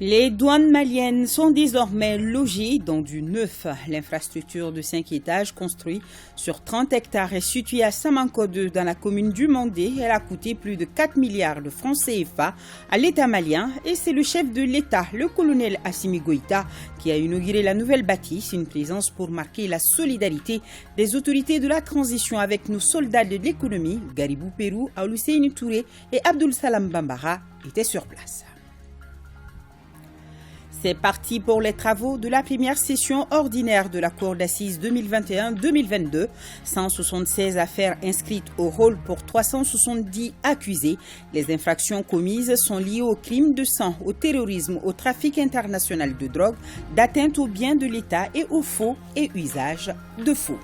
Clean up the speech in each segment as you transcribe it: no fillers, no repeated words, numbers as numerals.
Les douanes maliennes sont désormais logées dans du neuf. L'infrastructure de 5 étages construite sur 30 hectares est située à Samanko 2 dans la commune du Mandé. Elle a coûté plus de 4 milliards de francs CFA à l'État malien et c'est le chef de l'État, le colonel Assimi Goïta, qui a inauguré la nouvelle bâtisse, une présence pour marquer la solidarité des autorités de la transition avec nos soldats de l'économie. Garibou Pérou, Aoulusseini Touré et Abdoul Salam Bambara étaient sur place. C'est parti pour les travaux de la première session ordinaire de la Cour d'assises 2021-2022. 176 affaires inscrites au rôle pour 370 accusés. Les infractions commises sont liées aux crimes de sang, au terrorisme, au trafic international de drogue, d'atteinte aux biens de l'État et au faux et usage de faux.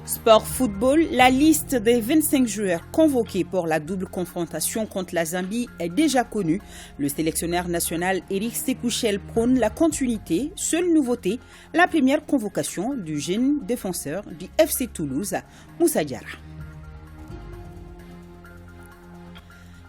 Sport football, la liste des 25 joueurs convoqués pour la double confrontation contre la Zambie est déjà connue. Le sélectionneur national Éric Sékouchel prône la continuité. Seule nouveauté, la première convocation du jeune défenseur du FC Toulouse, Moussa Diarra.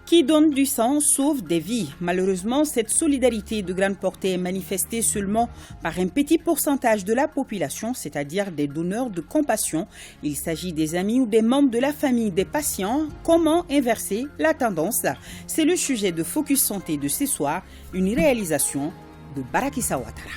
Qui donne du sang sauve des vies. Malheureusement, cette solidarité de grande portée est manifestée seulement par un petit pourcentage de la population, c'est-à-dire des donneurs de compassion. Il s'agit des amis ou des membres de la famille des patients. Comment inverser la tendance? C'est le sujet de Focus Santé de ce soir, une réalisation de Barakissa Ouattara.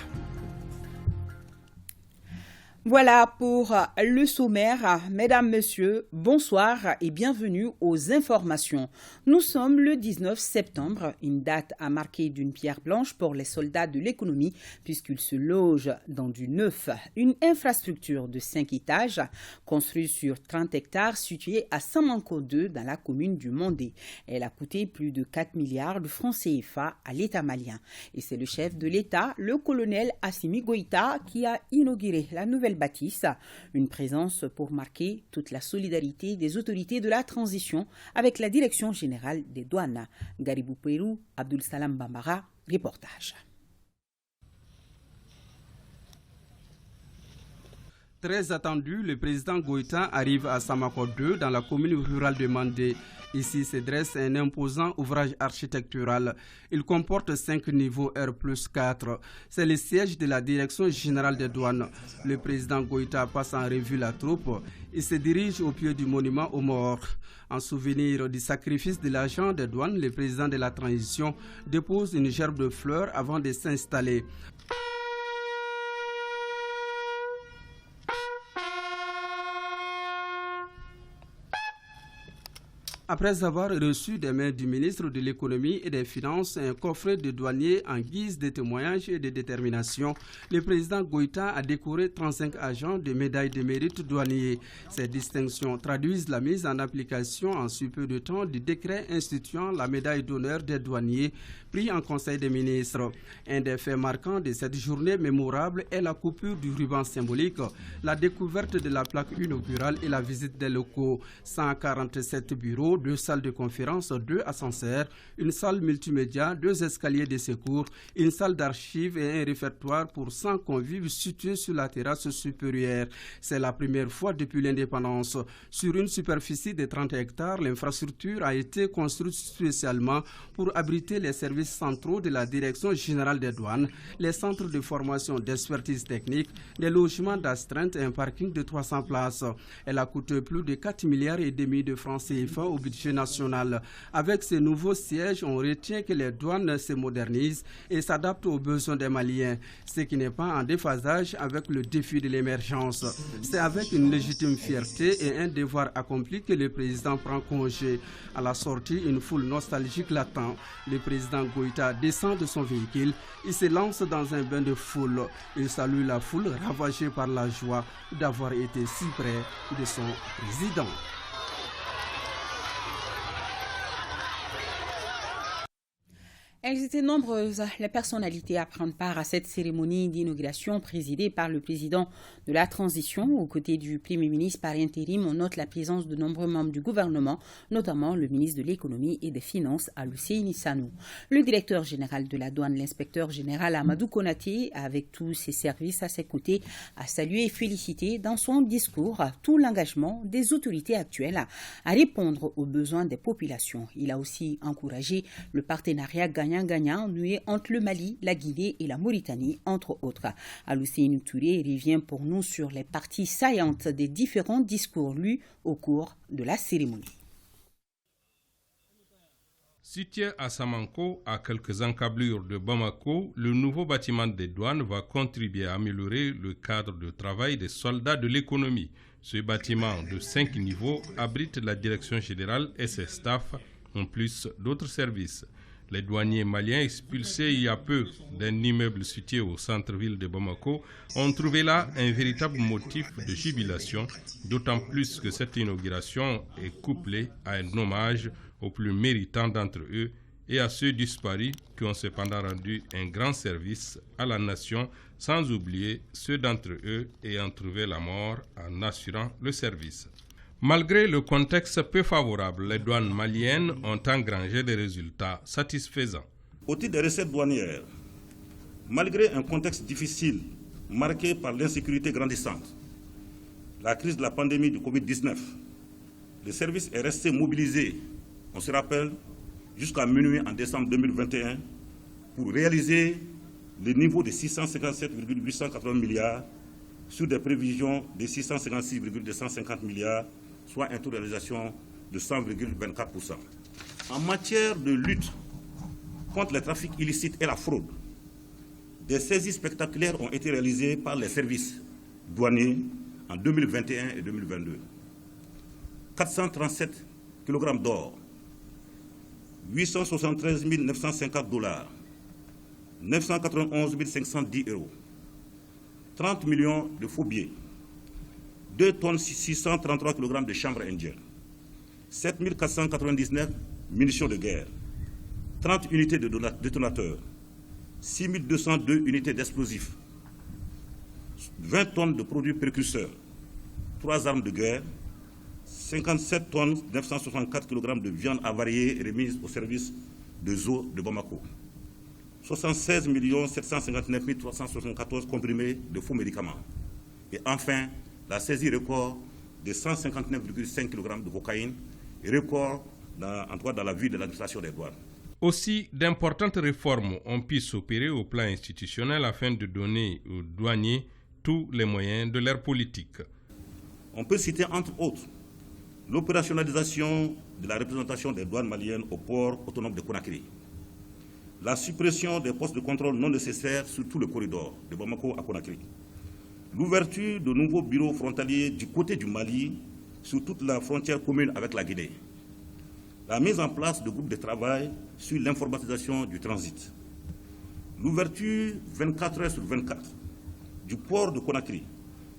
Voilà pour le sommaire. Mesdames, Messieurs, bonsoir et bienvenue aux informations. Nous sommes le 19 septembre, une date à marquer d'une pierre blanche pour les soldats de l'économie puisqu'ils se logent dans du neuf, une infrastructure de 5 étages construite sur 30 hectares située à Samanko 2 dans la commune du Mandé. Elle a coûté plus de 4 milliards de francs CFA à l'État malien. Et c'est le chef de l'État, le colonel Assimi Goïta, qui a inauguré la nouvelle bâtisse, une présence pour marquer toute la solidarité des autorités de la transition avec la direction générale des douanes. Garibou Pérou, Abdoul Salam Bambara, reportage. Très attendu, le président Goïta arrive à Samanko 2 dans la commune rurale de Mandé. Ici se dresse un imposant ouvrage architectural. Il comporte 5 niveaux R+4. C'est le siège de la direction générale des douanes. Le président Goïta passe en revue la troupe. Il se dirige au pied du monument aux morts. En souvenir du sacrifice de l'agent des douanes, le président de la transition dépose une gerbe de fleurs avant de s'installer. Après avoir reçu des mains du ministre de l'économie et des finances un coffret de douaniers en guise de témoignage et de détermination, le président Goïta a décoré 35 agents de médailles de mérite douaniers. Ces distinctions traduisent la mise en application en si peu de temps du décret instituant la médaille d'honneur des douaniers pris en Conseil des ministres. Un des faits marquants de cette journée mémorable est la coupure du ruban symbolique, la découverte de la plaque inaugurale et la visite des locaux. 147 bureaux, 2 salles de conférence, 2 ascenseurs, une salle multimédia, 2 escaliers de secours, une salle d'archives et un réfectoire pour 100 convives situés sur la terrasse supérieure. C'est la première fois depuis l'indépendance. Sur une superficie de 30 hectares, l'infrastructure a été construite spécialement pour abriter les services centraux de la Direction générale des douanes, les centres de formation d'expertise technique, des logements d'astreinte et un parking de 300 places. Elle a coûté plus de 4 milliards et demi de francs CFA au budget national. Avec ces nouveaux sièges, on retient que les douanes se modernisent et s'adaptent aux besoins des Maliens, ce qui n'est pas en déphasage avec le défi de l'émergence. C'est avec une légitime fierté et un devoir accompli que le président prend congé. À la sortie, une foule nostalgique l'attend. Le président Goïta descend de son véhicule, il se lance dans un bain de foule. Il salue la foule ravagée par la joie d'avoir été si près de son président. Elles étaient nombreuses, les personnalités à prendre part à cette cérémonie d'inauguration présidée par le président de la transition. Aux côtés du Premier ministre par intérim, on note la présence de nombreux membres du gouvernement, notamment le ministre de l'économie et des finances, Aoulusseini Sanou. Le directeur général de la douane, l'inspecteur général Amadou Konaté, avec tous ses services à ses côtés, a salué et félicité dans son discours tout l'engagement des autorités actuelles à répondre aux besoins des populations. Il a aussi encouragé le partenariat gagnant gagnant-gagnant noué entre le Mali, la Guinée et la Mauritanie, entre autres. Alousseynou Touré revient pour nous sur les parties saillantes des différents discours lus au cours de la cérémonie. Situé à Samanko, à quelques encablures de Bamako, le nouveau bâtiment des douanes va contribuer à améliorer le cadre de travail des soldats de l'économie. Ce bâtiment de 5 niveaux abrite la direction générale et ses staffs, en plus d'autres services. Les douaniers maliens expulsés il y a peu d'un immeuble situé au centre-ville de Bamako ont trouvé là un véritable motif de jubilation, d'autant plus que cette inauguration est couplée à un hommage aux plus méritants d'entre eux et à ceux disparus qui ont cependant rendu un grand service à la nation, sans oublier ceux d'entre eux ayant trouvé la mort en assurant le service. Malgré le contexte peu favorable, les douanes maliennes ont engrangé des résultats satisfaisants. Au titre des recettes douanières, malgré un contexte difficile marqué par l'insécurité grandissante, la crise de la pandémie du Covid-19, le service est resté mobilisé, on se rappelle, jusqu'à minuit en décembre 2021 pour réaliser le niveau de 657,880 milliards sur des prévisions de 656,250 milliards, soit un taux de réalisation de 100,24%. En matière de lutte contre les trafics illicites et la fraude, des saisies spectaculaires ont été réalisées par les services douaniers en 2021 et 2022. 437 kg d'or, 873 950 $, 991 510 €, 30 millions de faux billets, 2 tonnes 633 kg de chanvre indien, 7 499 munitions de guerre, 30 unités de détonateurs, 6 202 unités d'explosifs, 20 tonnes de produits précurseurs, 3 armes de guerre, 57 tonnes 964 kg de viande avariée remise au service de zoo de Bamako, 76 759 374 comprimés de faux médicaments. Et enfin, la saisie record de 159,5 kg de cocaïne, record dans la vie de l'administration des douanes. Aussi, d'importantes réformes ont pu s'opérer au plan institutionnel afin de donner aux douaniers tous les moyens de leur politique. On peut citer entre autres l'opérationnalisation de la représentation des douanes maliennes au port autonome de Conakry, la suppression des postes de contrôle non nécessaires sur tout le corridor de Bamako à Conakry, l'ouverture de nouveaux bureaux frontaliers du côté du Mali sur toute la frontière commune avec la Guinée, la mise en place de groupes de travail sur l'informatisation du transit, l'ouverture 24 heures sur 24 du port de Conakry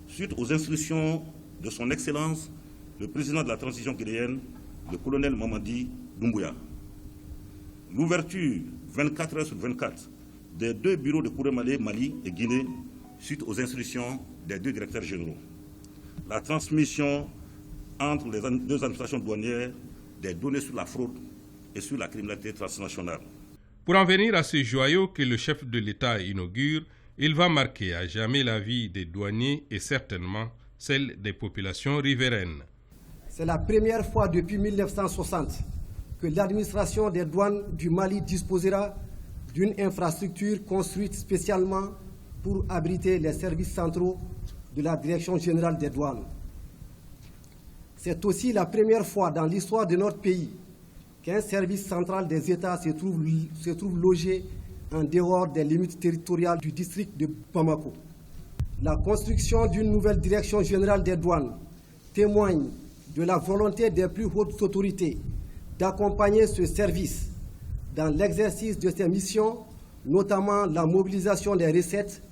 suite aux instructions de son Excellence le président de la transition guinéenne, le colonel Mamadi Doumbouya. L'ouverture 24 heures sur 24 des 2 bureaux de Kouré Mali et Guinée suite aux instructions des 2 directeurs généraux. La transmission entre les 2 administrations douanières des données sur la fraude et sur la criminalité transnationale. Pour en venir à ce joyau que le chef de l'État inaugure, il va marquer à jamais la vie des douaniers et certainement celle des populations riveraines. C'est la première fois depuis 1960 que l'administration des douanes du Mali disposera d'une infrastructure construite spécialement pour abriter les services centraux de la Direction générale des douanes. C'est aussi la première fois dans l'histoire de notre pays qu'un service central des États se trouve logé en dehors des limites territoriales du district de Bamako. La construction d'une nouvelle Direction générale des douanes témoigne de la volonté des plus hautes autorités d'accompagner ce service dans l'exercice de ses missions, notamment la mobilisation des recettes,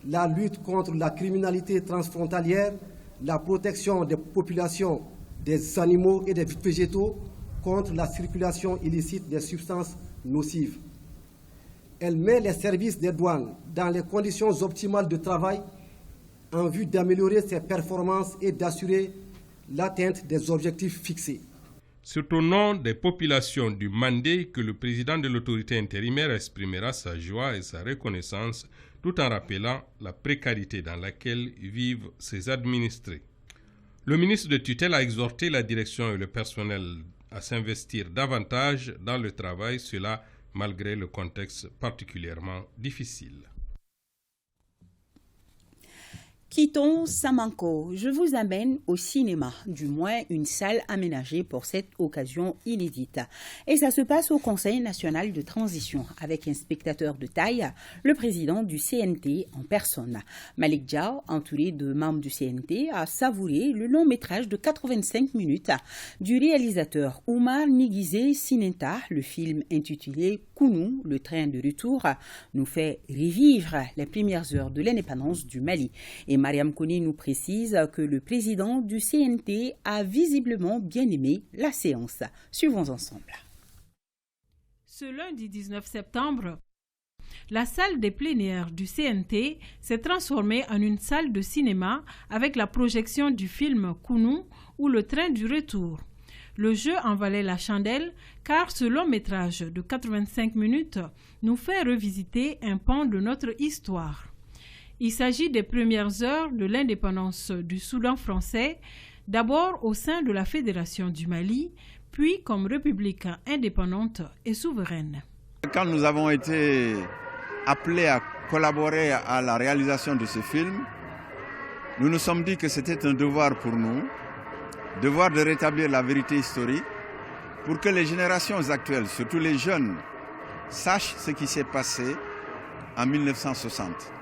la lutte contre la criminalité transfrontalière, la protection des populations, des animaux et des végétaux contre la circulation illicite des substances nocives. Elle met les services des douanes dans les conditions optimales de travail en vue d'améliorer ses performances et d'assurer l'atteinte des objectifs fixés. C'est au nom des populations du Mandé que le président de l'autorité intérimaire exprimera sa joie et sa reconnaissance tout en rappelant la précarité dans laquelle vivent ses administrés. Le ministre de tutelle a exhorté la direction et le personnel à s'investir davantage dans le travail, cela malgré le contexte particulièrement difficile. Quittons Samanco. Je vous amène au cinéma, du moins une salle aménagée pour cette occasion inédite. Et ça se passe au Conseil national de transition, avec un spectateur de taille, le président du CNT en personne. Malik Diaw, entouré de membres du CNT, a savouré le long métrage de 85 minutes du réalisateur Oumar Nigizé Sinenta. Le film intitulé Kounou, le train de retour, nous fait revivre les premières heures de l'indépendance du Mali. Et Mariam Koni nous précise que le président du CNT a visiblement bien aimé la séance. Suivons ensemble. Ce lundi 19 septembre, la salle des plénières du CNT s'est transformée en une salle de cinéma avec la projection du film Kounou ou le train du retour. Le jeu en valait la chandelle car ce long métrage de 85 minutes nous fait revisiter un pan de notre histoire. Il s'agit des premières heures de l'indépendance du Soudan français, d'abord au sein de la Fédération du Mali, puis comme république indépendante et souveraine. Quand nous avons été appelés à collaborer à la réalisation de ce film, nous nous sommes dit que c'était un devoir pour nous, devoir de rétablir la vérité historique, pour que les générations actuelles, surtout les jeunes, sachent ce qui s'est passé en 1960.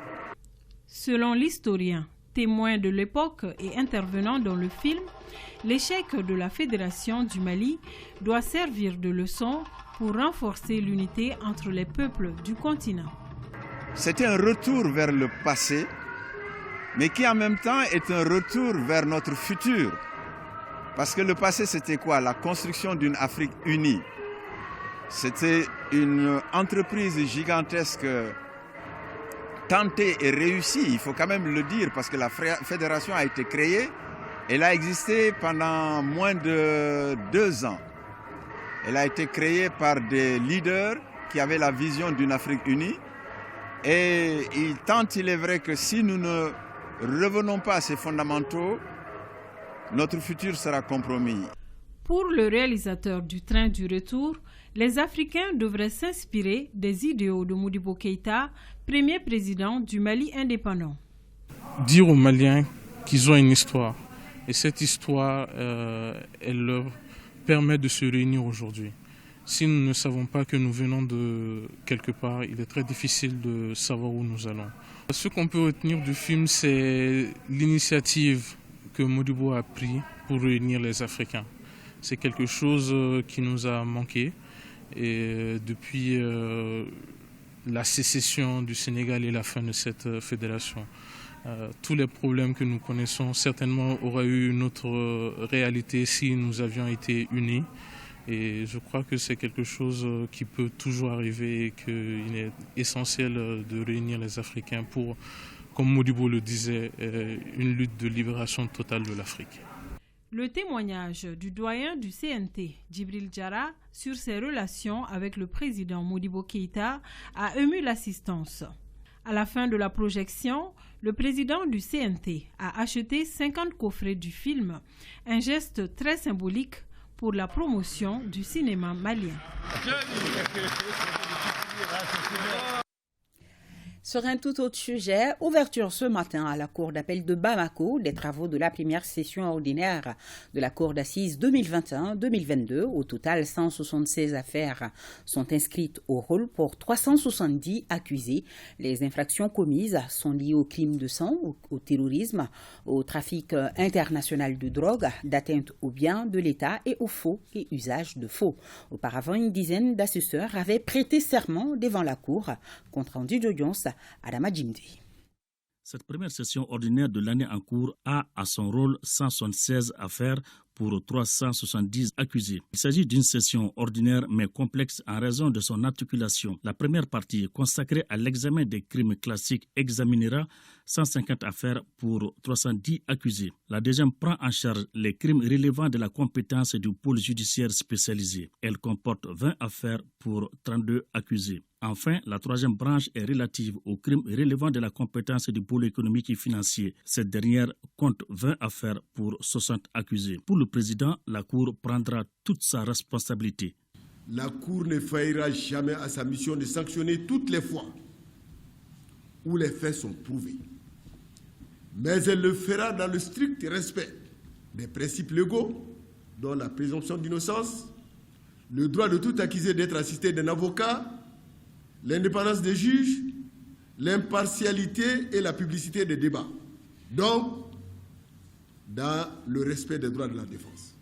Selon l'historien, témoin de l'époque et intervenant dans le film, l'échec de la Fédération du Mali doit servir de leçon pour renforcer l'unité entre les peuples du continent. C'était un retour vers le passé, mais qui en même temps est un retour vers notre futur. Parce que le passé, c'était quoi? La construction d'une Afrique unie. C'était une entreprise gigantesque, tentée et réussie, il faut quand même le dire, parce que la fédération a été créée. Elle a existé pendant moins de 2 ans. Elle a été créée par des leaders qui avaient la vision d'une Afrique unie. Et il est vrai que si nous ne revenons pas à ces fondamentaux, notre futur sera compromis. Pour le réalisateur du train du retour, les Africains devraient s'inspirer des idéaux de Modibo Keïta, premier président du Mali indépendant. Dire aux Maliens qu'ils ont une histoire. Et cette histoire, elle leur permet de se réunir aujourd'hui. Si nous ne savons pas que nous venons de quelque part, il est très difficile de savoir où nous allons. Ce qu'on peut retenir du film, c'est l'initiative que Modibo a prise pour réunir les Africains. C'est quelque chose qui nous a manqué. Et depuis la sécession du Sénégal et la fin de cette fédération, tous les problèmes que nous connaissons certainement auraient eu une autre réalité si nous avions été unis. Et je crois que c'est quelque chose qui peut toujours arriver et qu'il est essentiel de réunir les Africains pour, comme Modibo le disait, une lutte de libération totale de l'Afrique. Le témoignage du doyen du CNT, Djibril Diarra, sur ses relations avec le président Modibo Keïta a ému l'assistance. À la fin de la projection, le président du CNT a acheté 50 coffrets du film, un geste très symbolique pour la promotion du cinéma malien. Sur un tout autre sujet, ouverture ce matin à la Cour d'appel de Bamako des travaux de la première session ordinaire de la Cour d'assises 2021-2022. Au total, 176 affaires sont inscrites au rôle pour 370 accusés. Les infractions commises sont liées aux crimes de sang, au terrorisme, au trafic international de drogue, d'atteinte aux biens de l'État et au faux et usage de faux. Auparavant, une dizaine d'assesseurs avaient prêté serment devant la Cour. Compte rendu d'audience, Adama Djimdi. Cette première session ordinaire de l'année en cours a à son rôle 176 affaires pour 370 accusés. Il s'agit d'une session ordinaire mais complexe en raison de son articulation. La première partie, consacrée à l'examen des crimes classiques, examinera 150 affaires pour 310 accusés. La deuxième prend en charge les crimes relevant de la compétence du pôle judiciaire spécialisé. Elle comporte 20 affaires pour 32 accusés. Enfin, la troisième branche est relative aux crimes relevant de la compétence du pôle économique et financier. Cette dernière compte 20 affaires pour 60 accusés. Pour le président, la Cour prendra toute sa responsabilité. La Cour ne faillira jamais à sa mission de sanctionner toutes les fois où les faits sont prouvés. Mais elle le fera dans le strict respect des principes légaux, dont la présomption d'innocence, le droit de tout accusé d'être assisté d'un avocat, l'indépendance des juges, l'impartialité et la publicité des débats. Donc, dans le respect des droits de la défense.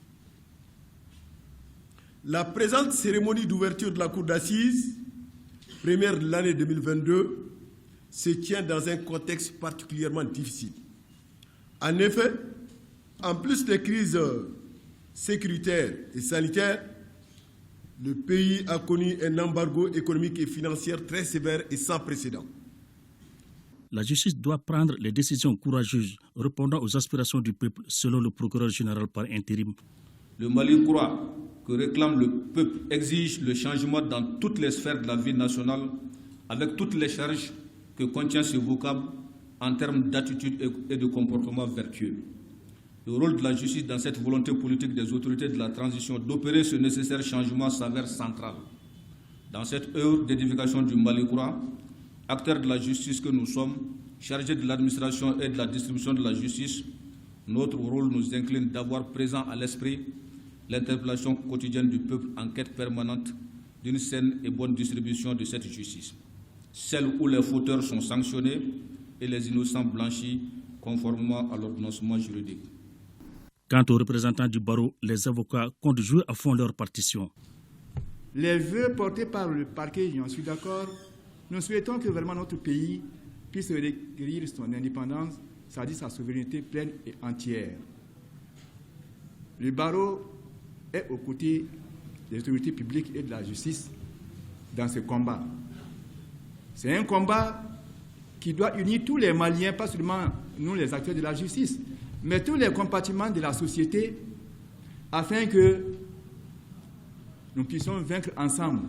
La présente cérémonie d'ouverture de la Cour d'assises, première de l'année 2022, se tient dans un contexte particulièrement difficile. En effet, en plus des crises sécuritaires et sanitaires, le pays a connu un embargo économique et financier très sévère et sans précédent. La justice doit prendre les décisions courageuses répondant aux aspirations du peuple, selon le procureur général par intérim. Le Mali croit que réclame le peuple exige le changement dans toutes les sphères de la vie nationale, avec toutes les charges que contient ce vocable en termes d'attitude et de comportement vertueux. Le rôle de la justice dans cette volonté politique des autorités de la transition d'opérer ce nécessaire changement s'avère central. Dans cette œuvre d'édification du Mali croit, acteurs de la justice que nous sommes, chargés de l'administration et de la distribution de la justice, notre rôle nous incline d'avoir présent à l'esprit l'interpellation quotidienne du peuple en quête permanente d'une saine et bonne distribution de cette justice, celle où les fauteurs sont sanctionnés et les innocents blanchis conformément à l'ordonnancement juridique. Quant aux représentants du barreau, les avocats comptent jouer à fond leur partition. Les vœux portés par le parquet, j'en suis d'accord. Nous souhaitons que vraiment notre pays puisse recueillir son indépendance, c'est-à-dire sa souveraineté pleine et entière. Le barreau est aux côtés des autorités publiques et de la justice dans ce combat. C'est un combat qui doit unir tous les Maliens, pas seulement nous les acteurs de la justice, mais tous les compartiments de la société, afin que nous puissions vaincre ensemble,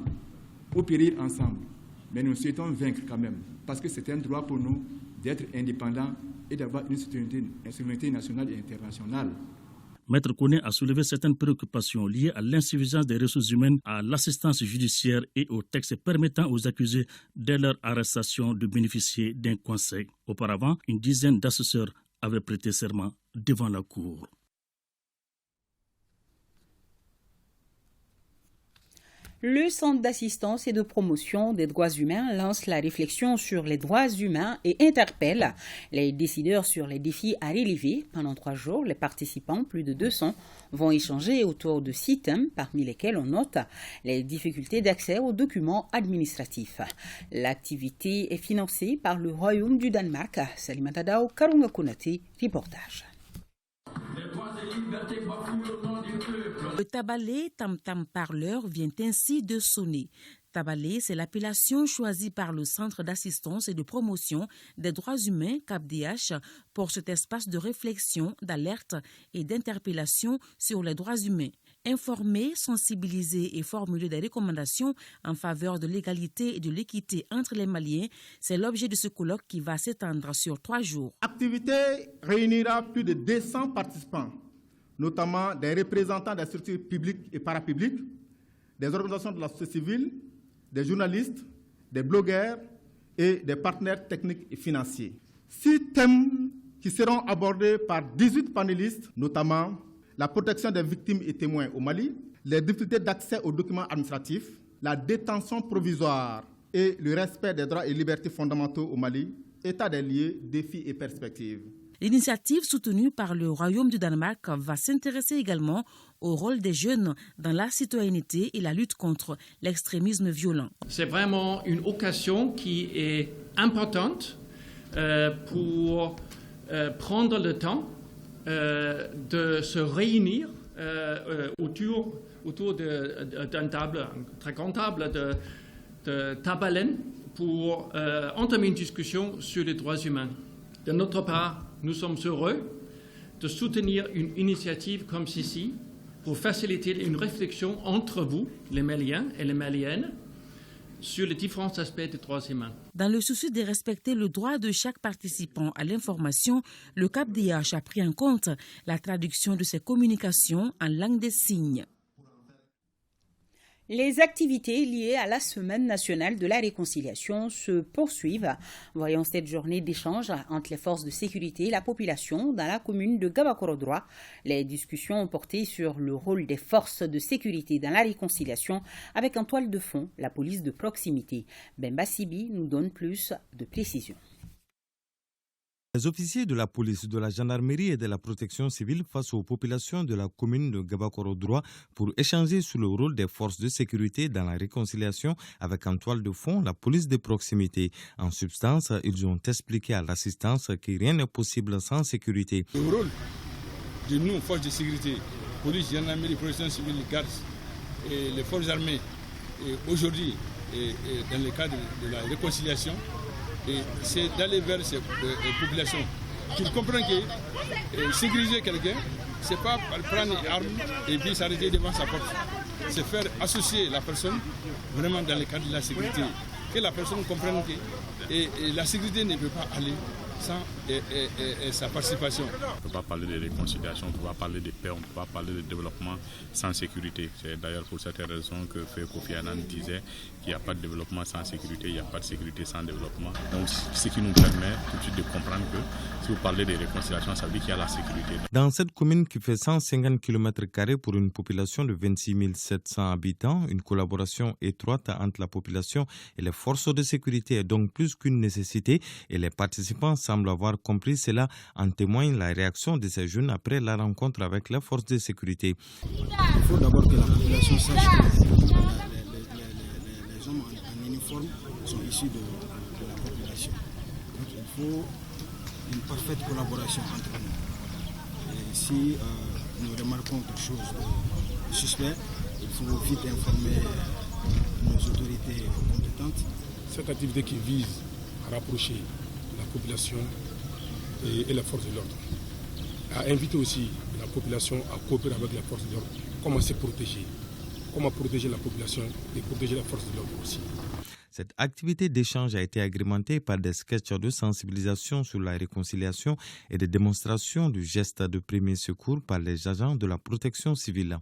ou périr ensemble. Mais nous souhaitons vaincre quand même, parce que c'est un droit pour nous d'être indépendants et d'avoir une souveraineté nationale et internationale. Maître Koné a soulevé certaines préoccupations liées à l'insuffisance des ressources humaines, à l'assistance judiciaire et aux textes permettant aux accusés, dès leur arrestation, de bénéficier d'un conseil. Auparavant, une dizaine d'assesseurs avaient prêté serment devant la Cour. Le Centre d'assistance et de promotion des droits humains lance la réflexion sur les droits humains et interpelle les décideurs sur les défis à relever. Pendant 3 jours, les participants, plus de 200, vont échanger autour de 6 thèmes, parmi lesquels on note les difficultés d'accès aux documents administratifs. L'activité est financée par le Royaume du Danemark. Salimata Dao, Karunga Konate, reportage. Le tabalé tam-tam parleur vient ainsi de sonner. Tabalé, c'est l'appellation choisie par le Centre d'assistance et de promotion des droits humains, CAPDH, pour cet espace de réflexion, d'alerte et d'interpellation sur les droits humains. Informer, sensibiliser et formuler des recommandations en faveur de l'égalité et de l'équité entre les Maliens, c'est l'objet de ce colloque qui va s'étendre sur 3 jours. L'activité réunira plus de 200 participants, notamment des représentants des structures publiques et parapubliques, des organisations de la société civile, des journalistes, des blogueurs et des partenaires techniques et financiers. 6 thèmes qui seront abordés par 18 panélistes, notamment la protection des victimes et témoins au Mali, les difficultés d'accès aux documents administratifs, la détention provisoire et le respect des droits et libertés fondamentaux au Mali, état des lieux, défis et perspectives. L'initiative soutenue par le Royaume du Danemark va s'intéresser également au rôle des jeunes dans la citoyenneté et la lutte contre l'extrémisme violent. C'est vraiment une occasion qui est importante pour prendre le temps de se réunir autour d'une table, une très grande table de tabalène pour entamer une discussion sur les droits humains. De notre part, nous sommes heureux de soutenir une initiative comme celle-ci pour faciliter une réflexion entre vous, les Maliens et les Maliennes, sur les différents aspects des droits humains. Dans le souci de respecter le droit de chaque participant à l'information, le CAPDH a pris en compte la traduction de ses communications en langue des signes. Les activités liées à la Semaine nationale de la réconciliation se poursuivent. Voyons cette journée d'échange entre les forces de sécurité et la population dans la commune de Gabakoro-Droit. Les discussions ont porté sur le rôle des forces de sécurité dans la réconciliation avec en toile de fond la police de proximité. Bemba Sibi nous donne plus de précisions. Les officiers de la police, de la gendarmerie et de la protection civile face aux populations de la commune de Gabakoro-Droit pour échanger sur le rôle des forces de sécurité dans la réconciliation avec en toile de fond la police de proximité. En substance, ils ont expliqué à l'assistance que rien n'est possible sans sécurité. Le rôle de nous, forces de sécurité, police, gendarmerie, protection civile, gardes et les forces armées, aujourd'hui, dans le cadre de la réconciliation, c'est d'aller vers ces populations qu'ils comprennent que sécuriser quelqu'un, ce n'est pas prendre une arme et puis s'arrêter devant sa porte. C'est faire associer la personne vraiment dans le cadre de la sécurité. Que la personne comprenne que la sécurité ne peut pas aller sans sa participation. On ne peut pas parler de réconciliation, on ne peut pas parler de paix, on ne peut pas parler de développement sans sécurité. C'est d'ailleurs pour cette raison que Kofi Annan disait qu'il n'y a pas de développement sans sécurité, il n'y a pas de sécurité sans développement. Donc ce qui nous permet tout de suite de comprendre que si vous parlez de réconciliation, ça veut dire qu'il y a la sécurité. Dans cette commune qui fait 150 km² pour une population de 26 700 habitants, une collaboration étroite entre la population et les forces de sécurité est donc plus qu'une nécessité et les participants semblent avoir compris cela, en témoigne la réaction de ces jeunes après la rencontre avec les forces de sécurité. Il faut d'abord que la population sache que les hommes en uniforme sont issus de la population. Donc il faut une parfaite collaboration entre nous. Et si nous remarquons quelque chose de suspect, il faut vite informer nos autorités compétentes. Cette activité qui vise à rapprocher la population et la force de l'ordre, à inviter aussi la population à coopérer avec la force de l'ordre, comment se protéger, comment protéger la population et protéger la force de l'ordre aussi. Cette activité d'échange a été agrémentée par des sketchs de sensibilisation sur la réconciliation et des démonstrations du geste de premier secours par les agents de la protection civile.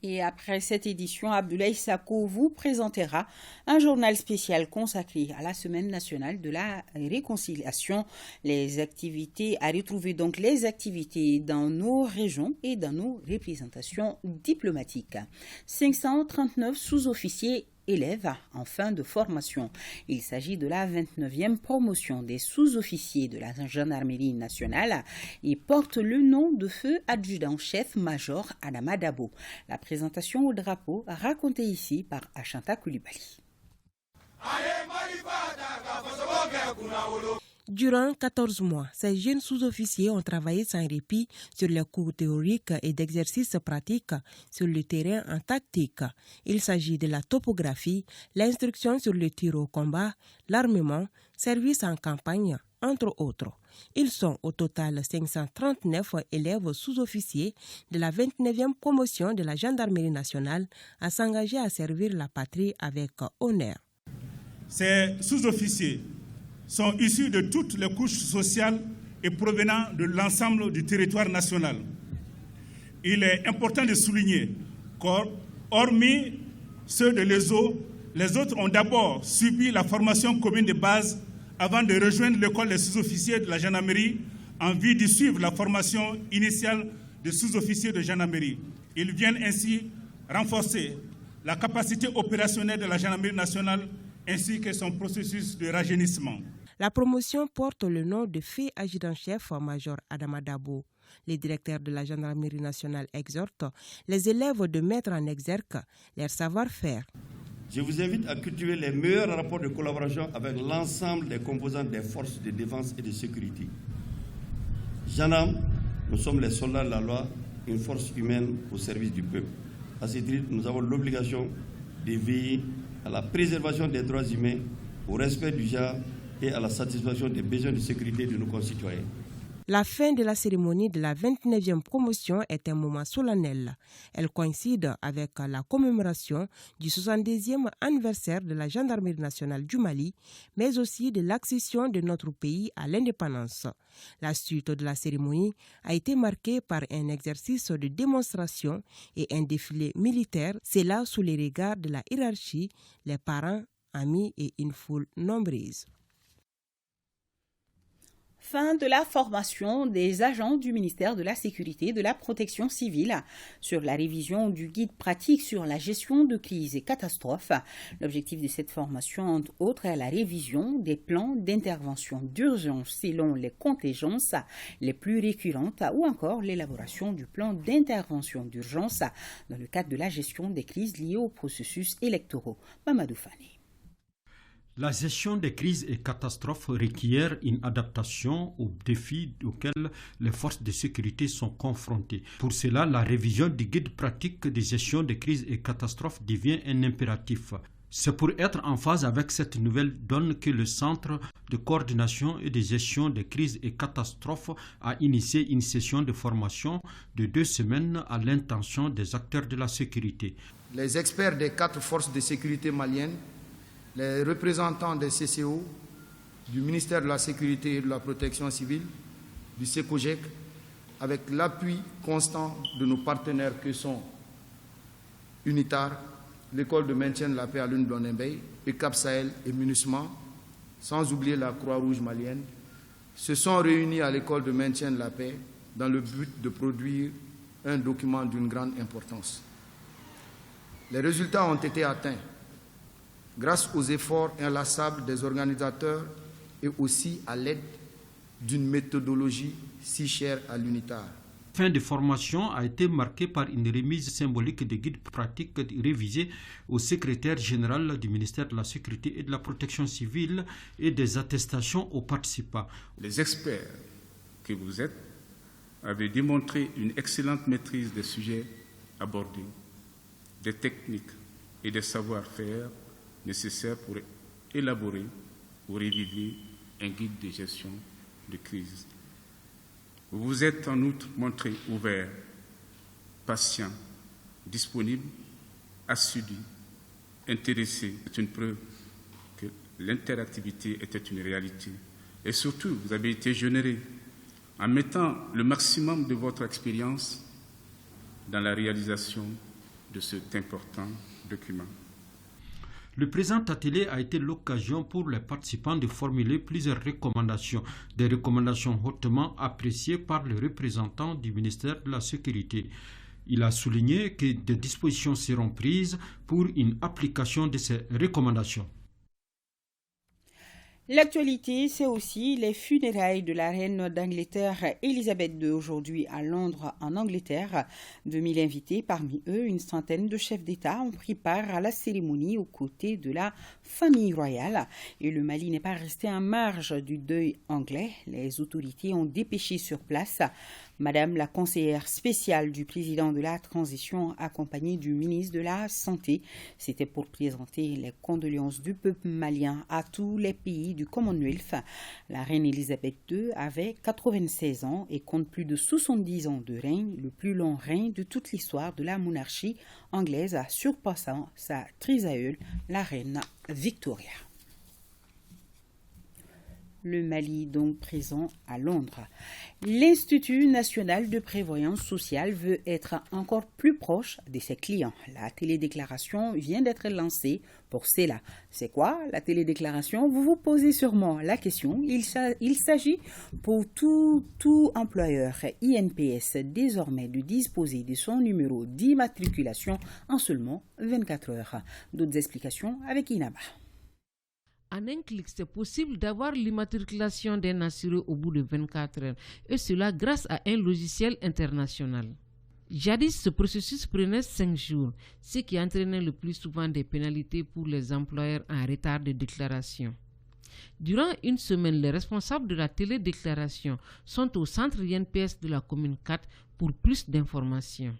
Et après cette édition, Abdoulaye Sako vous présentera un journal spécial consacré à la Semaine nationale de la réconciliation. Les activités, à retrouver donc les activités dans nos régions et dans nos représentations diplomatiques. 539 sous-officiers élèves en fin de formation. Il s'agit de la 29e promotion des sous-officiers de la gendarmerie nationale et porte le nom de feu adjudant-chef major Adama Dabo. La présentation au drapeau racontée ici par Achanta Koulibaly. Durant 14 mois, ces jeunes sous-officiers ont travaillé sans répit sur les cours théoriques et d'exercices pratiques sur le terrain en tactique. Il s'agit de la topographie, l'instruction sur le tir au combat, l'armement, service en campagne, entre autres. Ils sont au total 539 élèves sous-officiers de la 29e promotion de la gendarmerie nationale à s'engager à servir la patrie avec honneur. Ces sous-officiers sont issus de toutes les couches sociales et provenant de l'ensemble du territoire national. Il est important de souligner qu'hormis ceux de l'ESO, les autres ont d'abord subi la formation commune de base avant de rejoindre l'école des sous-officiers de la gendarmerie en vue de suivre la formation initiale des sous-officiers de gendarmerie. Ils viennent ainsi renforcer la capacité opérationnelle de la gendarmerie nationale ainsi que son processus de rajeunissement. La promotion porte le nom de feu adjudant-chef major Adama Dabo. Les directeurs de la gendarmerie nationale exhortent les élèves de mettre en exergue leur savoir-faire. Je vous invite à cultiver les meilleurs rapports de collaboration avec l'ensemble des composantes des forces de défense et de sécurité. Gendarmes, nous sommes les soldats de la loi, une force humaine au service du peuple. À ce titre, nous avons l'obligation de veiller à la préservation des droits humains, au respect du genre et à la satisfaction des besoins de sécurité de nos concitoyens. La fin de la cérémonie de la 29e promotion est un moment solennel. Elle coïncide avec la commémoration du 70e anniversaire de la Gendarmerie nationale du Mali, mais aussi de l'accession de notre pays à l'indépendance. La suite de la cérémonie a été marquée par un exercice de démonstration et un défilé militaire, c'est là sous les regards de la hiérarchie, les parents, amis et une foule nombreuse. Fin de la formation des agents du ministère de la Sécurité et de la Protection civile sur la révision du guide pratique sur la gestion de crises et catastrophes. L'objectif de cette formation, entre autres, est la révision des plans d'intervention d'urgence selon les contingences les plus récurrentes ou encore l'élaboration du plan d'intervention d'urgence dans le cadre de la gestion des crises liées aux processus électoraux. Mamadou Fani. La gestion des crises et catastrophes requiert une adaptation aux défis auxquels les forces de sécurité sont confrontées. Pour cela, la révision du guide pratique de gestion des crises et catastrophes devient un impératif. C'est pour être en phase avec cette nouvelle donne que le Centre de coordination et de gestion des crises et catastrophes a initié une session de formation de 2 semaines à l'intention des acteurs de la sécurité. Les experts des 4 forces de sécurité maliennes, les représentants des CCO, du ministère de la Sécurité et de la Protection civile, du SECOGEC, avec l'appui constant de nos partenaires que sont UNITAR, l'école de maintien de la paix à l'UNBLONEMBEI, ECAP Sahel et MINUSMA, sans oublier la Croix-Rouge malienne, se sont réunis à l'école de maintien de la paix dans le but de produire un document d'une grande importance. Les résultats ont été atteints grâce aux efforts inlassables des organisateurs et aussi à l'aide d'une méthodologie si chère à l'UNITAR. La fin de formation a été marquée par une remise symbolique des guides pratiques révisés au secrétaire général du ministère de la Sécurité et de la Protection civile et des attestations aux participants. Les experts que vous êtes avez démontré une excellente maîtrise des sujets abordés, des techniques et des savoir-faire nécessaires pour élaborer ou réviser un guide de gestion de crise. Vous vous êtes en outre montré ouvert, patient, disponible, assidu, intéressé. C'est une preuve que l'interactivité était une réalité. Et surtout, vous avez été généreux en mettant le maximum de votre expérience dans la réalisation de cet important document. Le présent atelier a été l'occasion pour les participants de formuler plusieurs recommandations, des recommandations hautement appréciées par les représentants du ministère de la Sécurité. Il a souligné que des dispositions seront prises pour une application de ces recommandations. L'actualité, c'est aussi les funérailles de la reine d'Angleterre Elisabeth II aujourd'hui à Londres, en Angleterre. 2000 invités, parmi eux une centaine de chefs d'État ont pris part à la cérémonie aux côtés de la famille royale. Et le Mali n'est pas resté en marge du deuil anglais. Les autorités ont dépêché sur place Madame la conseillère spéciale du président de la transition, accompagnée du ministre de la Santé. C'était pour présenter les condoléances du peuple malien à tous les pays du Commonwealth. La reine Elisabeth II avait 96 ans et compte plus de 70 ans de règne, le plus long règne de toute l'histoire de la monarchie anglaise, surpassant sa trisaïeule, la reine Victoria. Le Mali, donc présent à Londres. L'Institut national de prévoyance sociale veut être encore plus proche de ses clients. La télédéclaration vient d'être lancée pour cela. C'est quoi la télédéclaration? Vous vous posez sûrement la question. Il s'agit pour tout employeur INPS désormais de disposer de son numéro d'immatriculation en seulement 24 heures. D'autres explications avec Inaba. En un clic, c'est possible d'avoir l'immatriculation d'un assuré au bout de 24 heures, et cela grâce à un logiciel international. Jadis, ce processus prenait 5 jours, ce qui entraînait le plus souvent des pénalités pour les employeurs en retard de déclaration. Durant une semaine, les responsables de la télédéclaration sont au centre INPS de la commune 4 pour plus d'informations.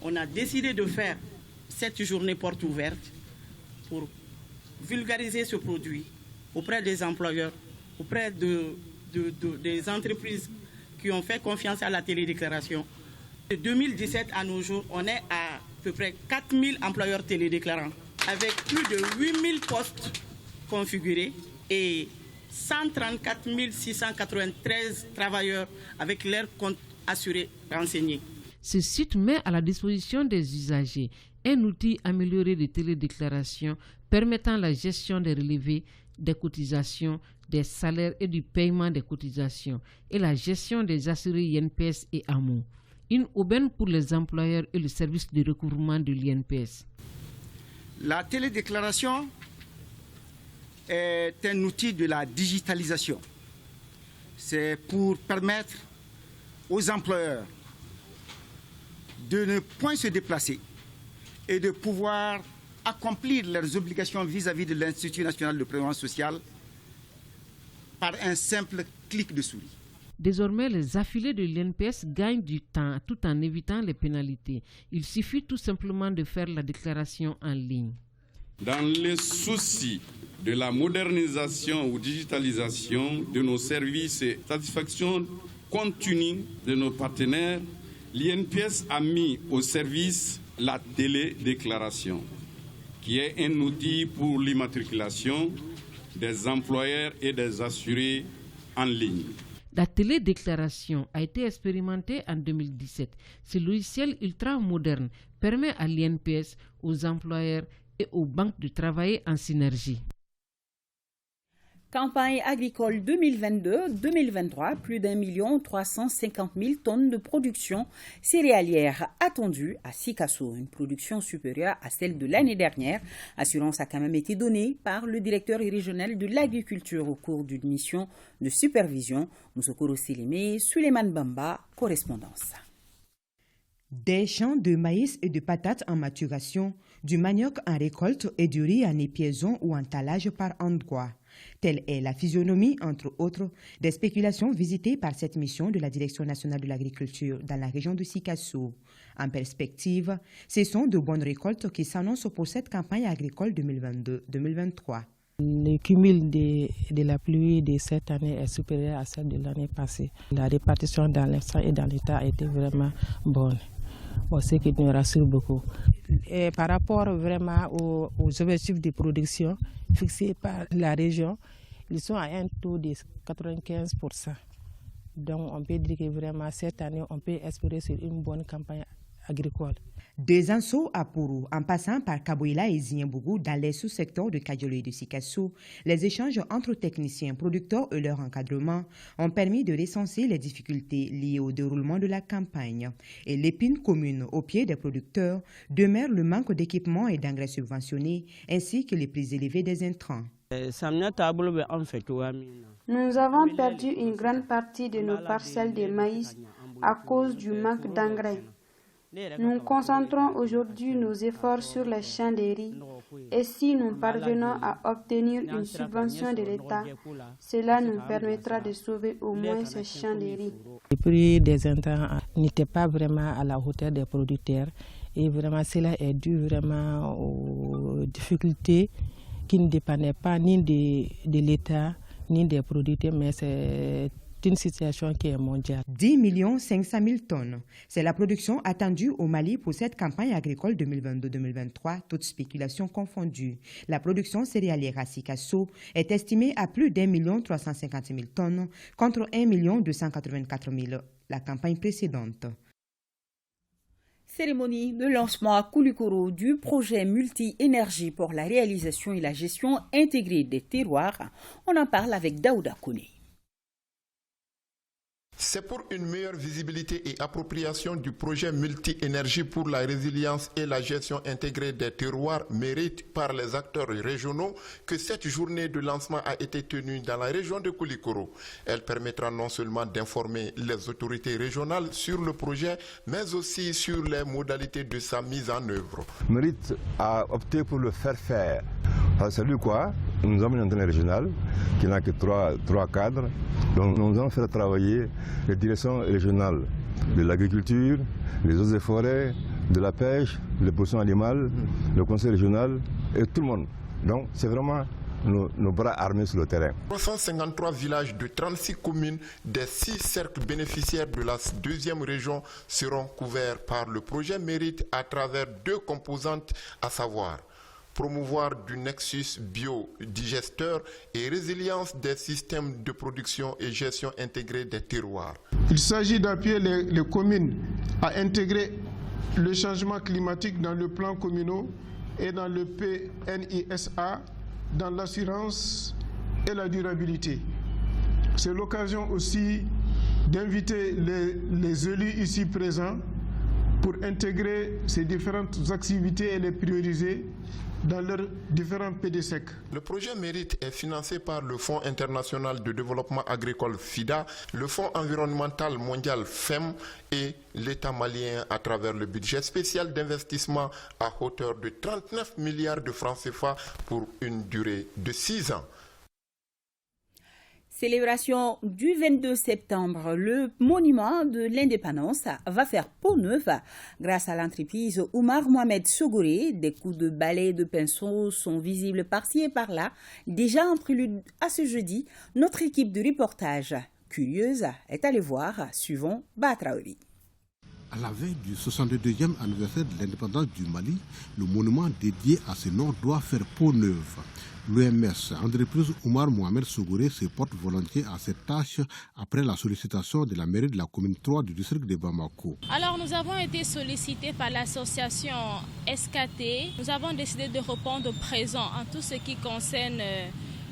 On a décidé de faire cette journée porte ouverte pour vulgariser ce produit auprès des employeurs, auprès des entreprises qui ont fait confiance à la télédéclaration. De 2017 à nos jours, on est à peu près 4000 employeurs télédéclarants avec plus de 8000 postes configurés et 134 693 travailleurs avec leurs comptes assurés renseignés. Ce site met à la disposition des usagers un outil amélioré de télédéclaration permettant la gestion des relevés, des cotisations, des salaires et du paiement des cotisations et la gestion des assurés INPS et AMO. Une aubaine pour les employeurs et le service de recouvrement de l'INPS. La télédéclaration est un outil de la digitalisation. C'est pour permettre aux employeurs de ne point se déplacer et de pouvoir accomplir leurs obligations vis-à-vis de l'Institut national de prévoyance sociale par un simple clic de souris. Désormais, les affiliés de l'INPS gagnent du temps tout en évitant les pénalités. Il suffit tout simplement de faire la déclaration en ligne. Dans le souci de la modernisation ou digitalisation de nos services et satisfaction continue de nos partenaires, l'INPS a mis au service la télédéclaration, qui est un outil pour l'immatriculation des employeurs et des assurés en ligne. La télédéclaration a été expérimentée en 2017. Ce logiciel ultra moderne permet à l'INPS, aux employeurs et aux banques de travailler en synergie. Campagne agricole 2022-2023, plus d'1 350 000 tonnes de production céréalière attendue à Sikasso, une production supérieure à celle de l'année dernière. Assurance a quand même été donnée par le directeur régional de l'agriculture au cours d'une mission de supervision. Mousokoro Sélémé, Suleiman Bamba, correspondance. Des champs de maïs et de patates en maturation, du manioc en récolte et du riz en épiaison ou en talage par endroits. Telle est la physionomie, entre autres, des spéculations visitées par cette mission de la Direction nationale de l'agriculture dans la région de Sikasso. En perspective, ce sont de bonnes récoltes qui s'annoncent pour cette campagne agricole 2022-2023. Le cumul de la pluie de cette année est supérieur à celle de l'année passée. La répartition dans l'instant et dans l'état a été vraiment bonne. Ce qui nous rassure beaucoup. Et par rapport vraiment aux objectifs de production fixés par la région, ils sont à un taux de 95%. Donc on peut dire que vraiment cette année, on peut espérer sur une bonne campagne agricole. Des Anso à Pourou, en passant par Kaboïla et Ziembougou dans les sous-secteurs de Kadiolo et de Sikasso, les échanges entre techniciens, producteurs et leur encadrement ont permis de recenser les difficultés liées au déroulement de la campagne. Et l'épine commune au pied des producteurs demeure le manque d'équipements et d'engrais subventionnés, ainsi que les prix élevés des intrants. Nous avons perdu une grande partie de nos parcelles de maïs à cause du manque d'engrais. Nous concentrons aujourd'hui nos efforts sur les champs de riz et si nous parvenons à obtenir une subvention de l'État, cela nous permettra de sauver au moins ces champs de riz. Le prix des intrants n'était pas vraiment à la hauteur des producteurs et vraiment cela est dû vraiment aux difficultés qui ne dépendaient pas ni de l'État ni des producteurs, mais c'est une situation qui est mondiale. 10 500 000 tonnes. C'est la production attendue au Mali pour cette campagne agricole 2022-2023, toute spéculation confondue. La production céréalière à Sikasso est estimée à plus d'1 350 000 tonnes contre 1 284 000 la campagne précédente. Cérémonie de lancement à Koulikoro du projet multi-énergie pour la réalisation et la gestion intégrée des terroirs. On en parle avec Daouda Kouné. C'est pour une meilleure visibilité et appropriation du projet multi-énergie pour la résilience et la gestion intégrée des terroirs mérite par les acteurs régionaux que cette journée de lancement a été tenue dans la région de Koulikoro. Elle permettra non seulement d'informer les autorités régionales sur le projet, mais aussi sur les modalités de sa mise en œuvre. Mérite a opté pour le faire. C'est lui quoi? Nous avons une antenne régionale qui n'a que trois cadres. Donc nous allons faire travailler les directions régionales de l'agriculture, les eaux et forêts, de la pêche, les productions animales, le conseil régional et tout le monde. Donc c'est vraiment nos bras armés sur le terrain. 353 villages de 36 communes des 6 cercles bénéficiaires de la deuxième région seront couverts par le projet Mérite à travers 2 composantes, à savoir promouvoir du nexus biodigesteur et résilience des systèmes de production et gestion intégrée des terroirs. Il s'agit d'appuyer les communes à intégrer le changement climatique dans le plan communal et dans le PNISA, dans l'assurance et la durabilité. C'est l'occasion aussi d'inviter les élus ici présents pour intégrer ces différentes activités et les prioriser dans leurs différents PDSEC. Le projet Mérite est financé par le Fonds international de développement agricole FIDA, le Fonds environnemental mondial FEM et l'État malien à travers le budget spécial d'investissement à hauteur de 39 milliards de francs CFA pour une durée de 6 ans. Célébration du 22 septembre, le monument de l'indépendance va faire peau neuve grâce à l'entreprise Oumar Mohamed Sogoré. Des coups de balai de pinceau sont visibles par-ci et par-là. Déjà en prélude à ce jeudi, notre équipe de reportage curieuse est allée voir, suivant Batraori. À la veille du 62e anniversaire de l'indépendance du Mali, le monument dédié à ce nom doit faire peau neuve. L'OMS, entreprise Oumar Mohamed Sogoré, se porte volontiers à cette tâche après la sollicitation de la mairie de la commune 3 du district de Bamako. Alors nous avons été sollicités par l'association SKT. Nous avons décidé de répondre présent en tout ce qui concerne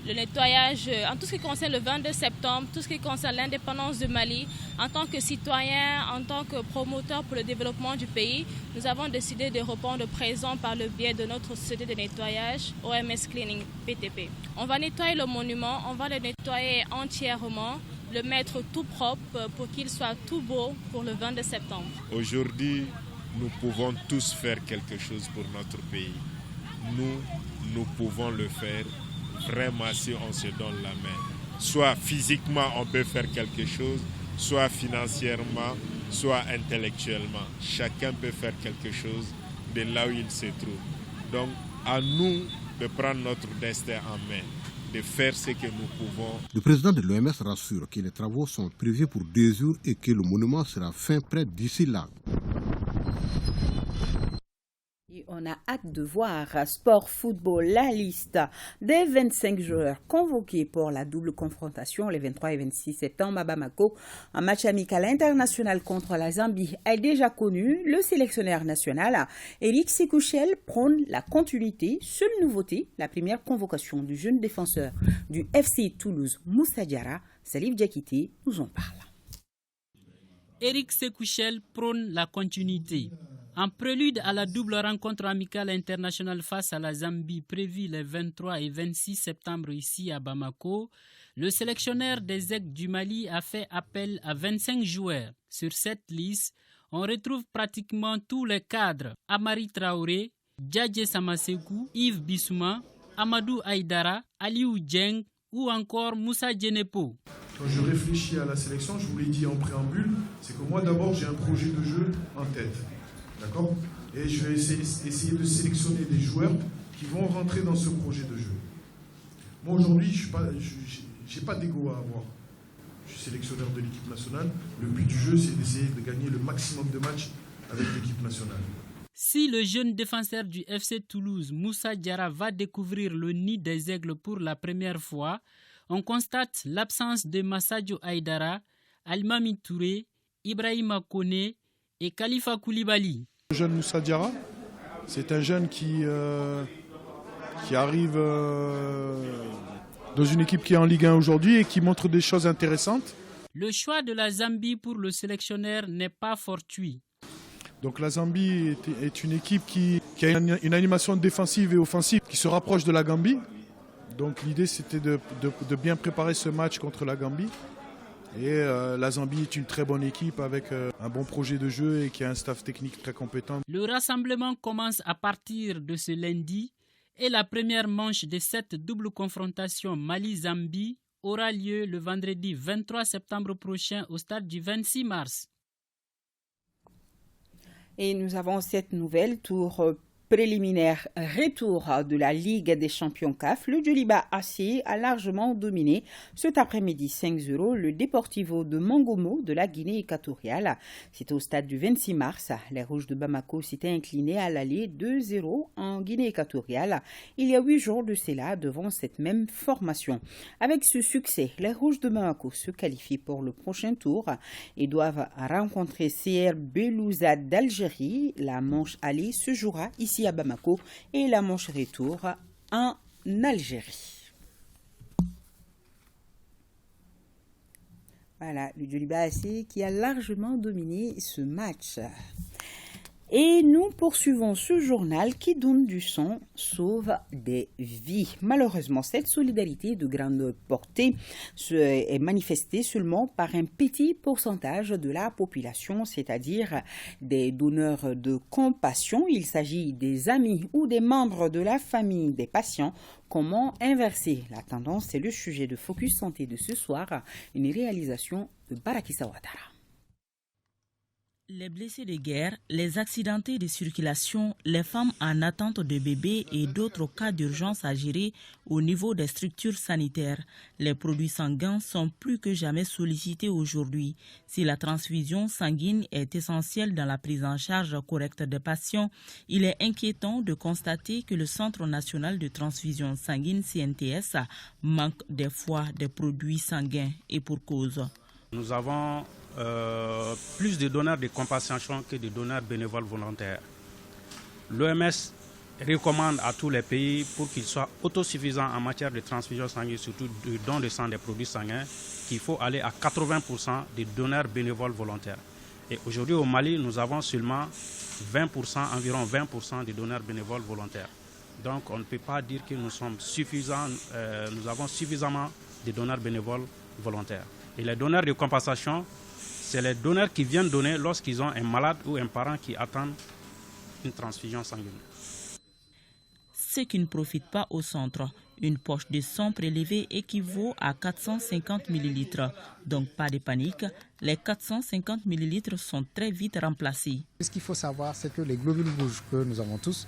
le nettoyage, en tout ce qui concerne le 22 septembre, tout ce qui concerne l'indépendance du Mali. En tant que citoyen, en tant que promoteur pour le développement du pays, nous avons décidé de répondre présent par le biais de notre société de nettoyage, OMS Cleaning PTP. On va nettoyer le monument, on va le nettoyer entièrement, le mettre tout propre pour qu'il soit tout beau pour le 22 septembre. Aujourd'hui, nous pouvons tous faire quelque chose pour notre pays. Nous pouvons le faire vraiment si on se donne la main. Soit physiquement on peut faire quelque chose, soit financièrement, soit intellectuellement. Chacun peut faire quelque chose de là où il se trouve. Donc à nous de prendre notre destin en main, de faire ce que nous pouvons. Le président de l'OMS rassure que les travaux sont prévus pour 2 jours et que le monument sera fin prêt d'ici là. On a hâte de voir Sport Football, la liste des 25 joueurs convoqués pour la double confrontation les 23 et 26 septembre à Bamako. Un match amical international contre la Zambie est déjà connu. Le sélectionneur national, Eric Sekouchel, prône la continuité. Seule nouveauté, la première convocation du jeune défenseur du FC Toulouse, Moussa Diarra. Salif Diakité nous en parle. Eric Sekouchel prône la continuité. En prélude à la double rencontre amicale internationale face à la Zambie prévue les 23 et 26 septembre ici à Bamako, le sélectionneur des Aigles du Mali a fait appel à 25 joueurs. Sur cette liste, on retrouve pratiquement tous les cadres. Amari Traoré, Djadje Samasekou, Yves Bissouma, Amadou Aïdara, Aliou Dieng ou encore Moussa Djenepo. Quand je réfléchis à la sélection, je vous l'ai dit en préambule, c'est que moi d'abord j'ai un projet de jeu en tête. D'accord ? Et je vais essayer de sélectionner des joueurs qui vont rentrer dans ce projet de jeu. Moi aujourd'hui, je n'ai pas d'ego à avoir. Je suis sélectionneur de l'équipe nationale. Le but du jeu, c'est d'essayer de gagner le maximum de matchs avec l'équipe nationale. Si le jeune défenseur du FC Toulouse, Moussa Diarra, va découvrir le nid des Aigles pour la première fois, on constate l'absence de Massadio Aïdara, Almami Touré, Ibrahima Kone et Khalifa Koulibaly. Le jeune Moussa Diarra, c'est un jeune qui arrive dans une équipe qui est en Ligue 1 aujourd'hui et qui montre des choses intéressantes. Le choix de la Zambie pour le sélectionneur n'est pas fortuit. Donc la Zambie est une équipe qui a une animation défensive et offensive qui se rapproche de la Gambie. Donc l'idée c'était de bien préparer ce match contre la Gambie. Et la Zambie est une très bonne équipe avec un bon projet de jeu et qui a un staff technique très compétent. Le rassemblement commence à partir de ce lundi et la première manche de cette double confrontation Mali-Zambie aura lieu le vendredi 23 septembre prochain au stade du 26 mars. Et nous avons cette nouvelle tour Préliminaire retour de la Ligue des champions CAF, le Djoliba AC a largement dominé cet après-midi 5-0 le Deportivo de Mongomo de la Guinée équatoriale. C'est au stade du 26 mars. Les Rouges de Bamako s'étaient inclinés à l'aller 2-0 en Guinée équatoriale il y a 8 jours de cela devant cette même formation. Avec ce succès, les Rouges de Bamako se qualifient pour le prochain tour et doivent rencontrer CR Belouiza d'Algérie. La manche aller se jouera ici à Bamako et la manche retour en Algérie. Voilà, le Djoliba AC qui a largement dominé ce match. Et nous poursuivons ce journal qui donne du sang, sauve des vies. Malheureusement, cette solidarité de grande portée est manifestée seulement par un petit pourcentage de la population, c'est-à-dire des donneurs de compassion. Il s'agit des amis ou des membres de la famille des patients. Comment inverser la tendance? C'est le sujet de Focus Santé de ce soir, une réalisation de Barakissa Ouattara. Les blessés de guerre, les accidentés de circulation, les femmes en attente de bébés et d'autres cas d'urgence à gérer au niveau des structures sanitaires. Les produits sanguins sont plus que jamais sollicités aujourd'hui. Si la transfusion sanguine est essentielle dans la prise en charge correcte des patients, il est inquiétant de constater que le Centre national de transfusion sanguine CNTS manque des fois des produits sanguins et pour cause. Nous avons plus de donneurs de compassion que de donneurs bénévoles volontaires. L'OMS recommande à tous les pays pour qu'ils soient autosuffisants en matière de transfusion sanguine, surtout de don de sang des produits sanguins, qu'il faut aller à 80% de donneurs bénévoles volontaires. Et aujourd'hui au Mali, nous avons seulement 20%, environ 20% de donneurs bénévoles volontaires. Donc on ne peut pas dire que nous sommes suffisants, nous avons suffisamment de donneurs bénévoles volontaires. Et les donneurs de compensation, c'est les donneurs qui viennent donner lorsqu'ils ont un malade ou un parent qui attend une transfusion sanguine. Ceux qui ne profitent pas au centre, une poche de sang prélevée équivaut à 450 ml. Donc pas de panique, les 450 ml sont très vite remplacés. Ce qu'il faut savoir, c'est que les globules rouges que nous avons tous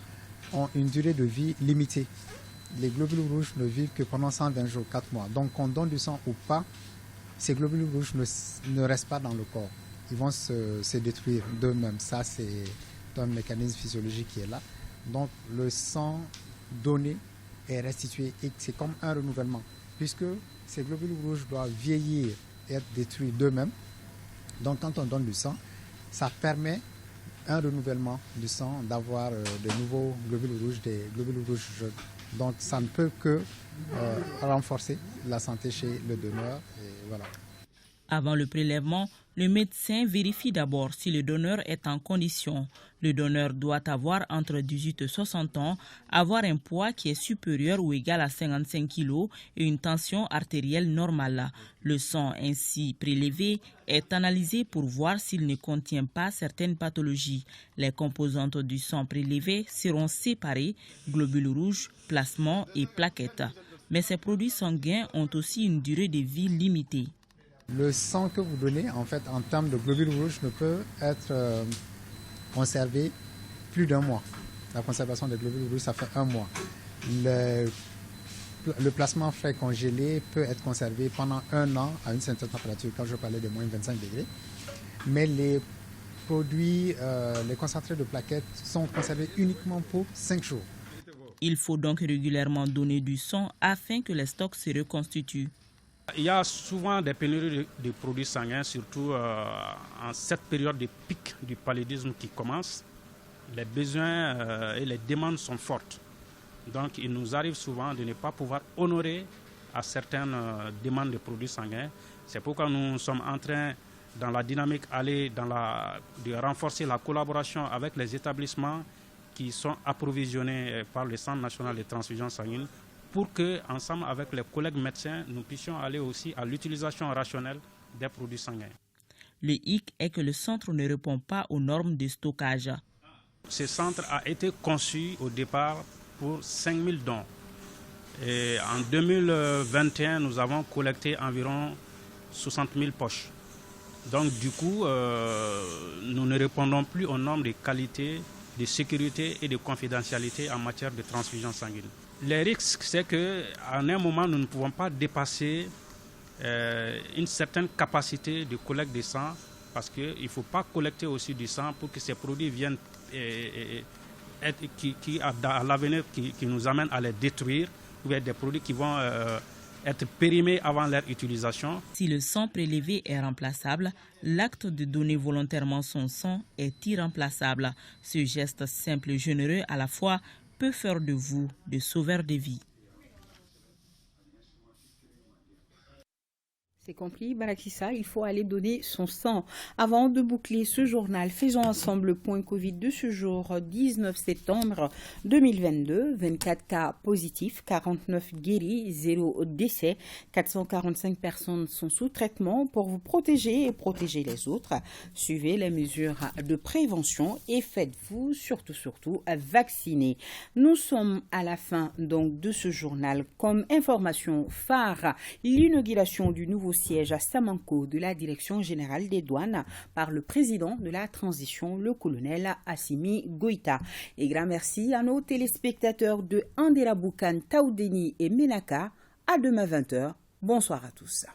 ont une durée de vie limitée. Les globules rouges ne vivent que pendant 120 jours, 4 mois. Donc qu'on donne du sang ou pas, ces globules rouges ne restent pas dans le corps. Ils vont se détruire d'eux-mêmes. Ça, c'est un mécanisme physiologique qui est là. Donc, le sang donné est restitué et c'est comme un renouvellement. Puisque ces globules rouges doivent vieillir et être détruits d'eux-mêmes. Donc, quand on donne du sang, ça permet un renouvellement du sang, d'avoir de nouveaux globules rouges, des globules rouges jaunes. Donc, ça ne peut que renforcer la santé chez le donneur. Et voilà. Avant le prélèvement, le médecin vérifie d'abord si le donneur est en condition. Le donneur doit avoir entre 18 et 60 ans, avoir un poids qui est supérieur ou égal à 55 kg et une tension artérielle normale. Le sang ainsi prélevé est analysé pour voir s'il ne contient pas certaines pathologies. Les composantes du sang prélevé seront séparées, globules rouges, plasmons et plaquettes. Mais ces produits sanguins ont aussi une durée de vie limitée. Le sang que vous donnez, en fait, en termes de globules rouges, ne peut être conservé plus d'1 mois. La conservation des globules rouges, ça fait 1 mois. Le plasma frais congelé peut être conservé pendant 1 an à une certaine température, quand je parlais de moins 25 degrés. Mais les produits, les concentrés de plaquettes sont conservés uniquement pour 5 jours. Il faut donc régulièrement donner du sang afin que les stocks se reconstituent. Il y a souvent des pénuries de produits sanguins, surtout en cette période de pic du paludisme qui commence. Les besoins et les demandes sont fortes. Donc il nous arrive souvent de ne pas pouvoir honorer à certaines demandes de produits sanguins. C'est pourquoi nous sommes en train, dans la dynamique, de renforcer la collaboration avec les établissements qui sont approvisionnés par le Centre national de transfusion sanguine, pour que, ensemble avec les collègues médecins, nous puissions aller aussi à l'utilisation rationnelle des produits sanguins. Le hic est que le centre ne répond pas aux normes de stockage. Ce centre a été conçu au départ pour 5000 dons. Et en 2021, nous avons collecté environ 60 000 poches. Donc du coup, nous ne répondons plus aux normes de qualité de sécurité et de confidentialité en matière de transfusion sanguine. Les risques, c'est qu'à un moment, nous ne pouvons pas dépasser une certaine capacité de collecte de sang, parce qu'il ne faut pas collecter aussi du sang pour que ces produits viennent à l'avenir qui nous amènent à les détruire, ou bien des produits qui vont être périmés avant leur utilisation. Si le sang prélevé est remplaçable, l'acte de donner volontairement son sang est irremplaçable. Ce geste simple et généreux à la fois peut faire de vous des sauveurs de vie. C'est compris, Barakissa, il faut aller donner son sang. Avant de boucler ce journal, faisons ensemble le point Covid de ce jour, 19 septembre 2022. 24 cas positifs, 49 guéris, 0 décès. 445 personnes sont sous traitement pour vous protéger et protéger les autres. Suivez les mesures de prévention et faites-vous surtout vacciner. Nous sommes à la fin donc de ce journal. Comme information phare, l'inauguration du nouveau siège à Samanco de la Direction générale des douanes par le président de la transition, le colonel Assimi Goïta. Et grand merci à nos téléspectateurs de Andera Boukan, Taoudeni et Menaka. À demain 20h. Bonsoir à tous.